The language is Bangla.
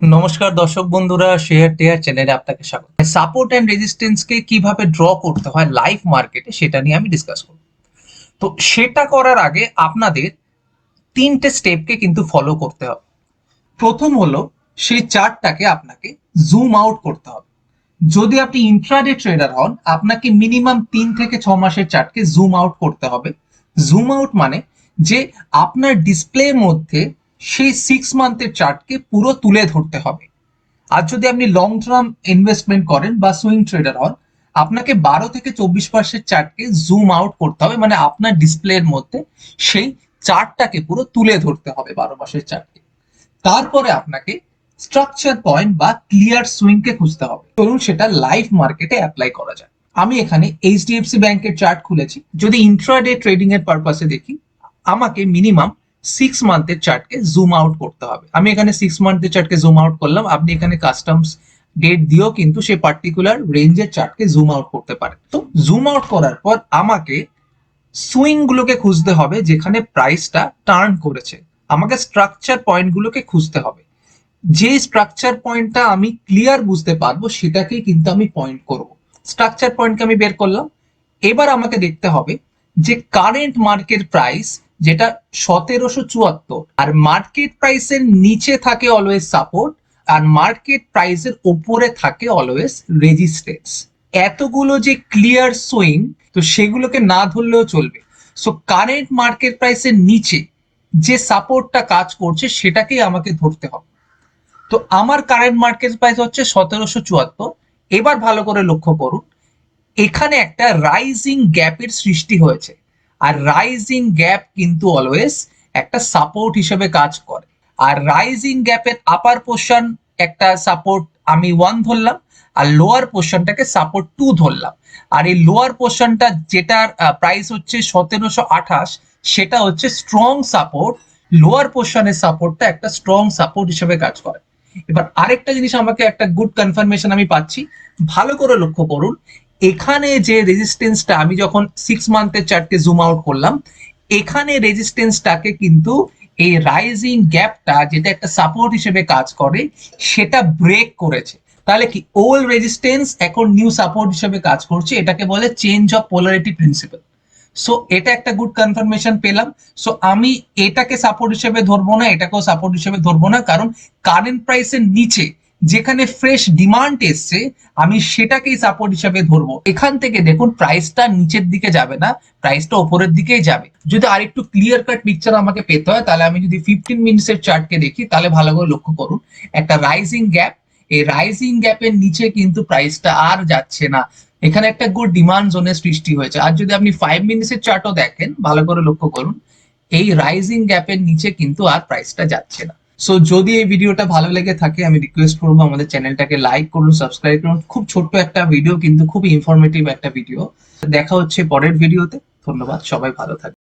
নমস্কার দর্শক বন্ধুরা, শেয়ার টেয়ার চ্যানেলে আপনাকে স্বাগত। সাপোর্ট এন্ড রেজিস্ট্যান্স কে কিভাবে ড্র করতে হয় লাইভ মার্কেটে সেটা নিয়ে আমি ডিসকাস করব। তো সেটা করার আগে আপনাদের তিনটে স্টেপকে কিন্তু ফলো করতে হবে। প্রথম হলো সেই চার্টটাকে আপনাকে জুম আউট করতে হবে। যদি আপনি ইন্ট্রাডে ট্রেডার হন, আপনাকে মিনিমাম 3 থেকে 6 মাসের চার্টকে জুম আউট করতে হবে। জুম আউট মানে যে আপনার ডিসপ্লের মধ্যে সেই 6 মান্থের চার্টকে পুরো তুলে ধরতে হবে। আর যদি আপনি লং টার্ম ইনভেস্টমেন্ট করেন বা সুইং ট্রেডার হন, আপনাকে 12 থেকে 24 মাসের চার্টকে জুম আউট করতে হবে, মানে আপনার ডিসপ্লের মধ্যে সেই চার্টটাকে পুরো তুলে ধরতে হবে 12 মাসের চার্টকে। তারপরে আপনাকে স্ট্রাকচার পয়েন্ট বা ক্লিয়ার সুইং কে খুঁজতে হবে। চলুন সেটা লাইভ মার্কেটে অ্যাপ্লাই করা যায়। আমি এখানে এইচডিএফসি ব্যাংকের চার্ট খুলেছি। যদি ইন্ট্রাডে ট্রেডিং এর পারপাসে দেখি, আমাকে মিনিমাম 6 মান্থের চার্টকে জুম আউট করতে হবে। আমি এখানে 6 মান্থের চার্টকে জুম আউট করলাম। আপনি এখানে কাস্টমস ডেট দিয়েও কিন্তু সেই পার্টিকুলার রেঞ্জের চার্টকে জুম আউট করতে পারেন। তো জুম আউট করার পর আমাকে সুইং গুলোকে খুঁজতে হবে যেখানে প্রাইসটা টার্ন করেছে। আমাকে স্ট্রাকচার পয়েন্ট গুলোকে খুঁজতে হবে। যে স্ট্রাকচার পয়েন্টটা আমি ক্লিয়ার বুঝতে পারবো সেটাকেই কিন্তু আমি পয়েন্ট করব। স্ট্রাকচার পয়েন্টকে আমি বের করলাম। এবার আমাকে দেখতে হবে যে কারেন্ট মার্কেট প্রাইস যেটা 1774, আর মার্কেট প্রাইসের নিচে থাকে অলওয়েজ সাপোর্ট, আর মার্কেট প্রাইসের উপরে থাকে অলওয়েজ রেজিস্ট্যান্স। এতগুলো যে ক্লিয়ার সুইং, তো সেগুলোকে না ধরলেও চলবে। সো কারেন্ট মার্কেট প্রাইসের নিচে যে সাপোর্টটা কাজ করছে সেটাকেই আমাকে ধরতে হবে। তো আমার কারেন্ট মার্কেট প্রাইস হচ্ছে 1774। এবার ভালো করে লক্ষ্য করুন, এখানে একটা রাইজিং গ্যাপের সৃষ্টি হয়েছে। আর রাইজিং গ্যাপ কিন্তু অলওয়েজ একটা সাপোর্ট হিসেবে কাজ করে। আর রাইজিং গ্যাপের আপার পোর্শন একটা সাপোর্ট আমি 1 ধরলাম, আর লোয়ার পোর্শনটাকে সাপোর্ট 2 ধরলাম। আর এই লোয়ার পোর্শনটা যেটার প্রাইস হচ্ছে 1728, সেটা হচ্ছে স্ট্রং সাপোর্ট। লোয়ার পোর্শনের সাপোর্টটা একটা স্ট্রং সাপোর্ট হিসেবে কাজ করে। এবার আরেকটা জিনিস, আমাকে একটা গুড কনফার্মেশন আমি পাচ্ছি। ভালো করে লক্ষ্য করুন, এখানে যে রেজিস্ট্যান্সটা আমি যখন 6 মান্থের চার্টকে জুম আউট করলাম, এখানে রেজিস্ট্যান্সটাকে কিন্তু এই রাইজিং গ্যাপটা যেটা একটা সাপোর্ট হিসেবে কাজ করে সেটা ব্রেক করেছে। তাহলে কি ওল্ড রেজিস্ট্যান্স এখন নিউ সাপোর্ট হিসেবে কাজ করছে, এটাকে বলে change of polarity principal. So এটা একটা গুড কনফার্মেশন পেলাম। সো আমি এটাকে সাপোর্ট হিসেবে ধরবো না, এটাকেও সাপোর্ট হিসেবে ধরবো না, কারণ কারেন্ট প্রাইসের নিচে যেখানে ফ্রেশ ডিমান্ড এসছে আমি সেটাকেই সাপোর্ট হিসেবে ধরবো। এখান থেকে দেখুন প্রাইসটা নিচের দিকে যাবে না, প্রাইসটা উপরের দিকেই যাবে। যদি আরেকটু ক্লিয়ার কাট পিকচার আমাকে পেতে হয়, তাহলে আমি যদি 15 মিনিটসের চার্টকে দেখি, তাহলে ভালো করে লক্ষ্য করুন একটা রাইজিং গ্যাপ। এই রাইজিং গ্যাপের নিচে কিন্তু প্রাইসটা আর যাচ্ছে না। এখানে একটা গুড ডিমান্ড জোনের সৃষ্টি হয়েছে। আর যদি আপনি 5 মিনিটসের চার্টও দেখেন, ভালো করে লক্ষ্য করুন, এই রাইজিং গ্যাপের নিচে কিন্তু আর প্রাইসটা যাচ্ছে না। সো যদি এই ভিডিওটা ভালো লেগে থাকে, আমি রিকোয়েস্ট করবো আমাদের চ্যানেলটাকে লাইক করুন, সাবস্ক্রাইব করুন। খুব ছোট্ট একটা ভিডিও, কিন্তু খুব ইনফরমেটিভ একটা ভিডিও। দেখা হচ্ছে পরের ভিডিওতে। ধন্যবাদ, সবাই ভালো থাকবে।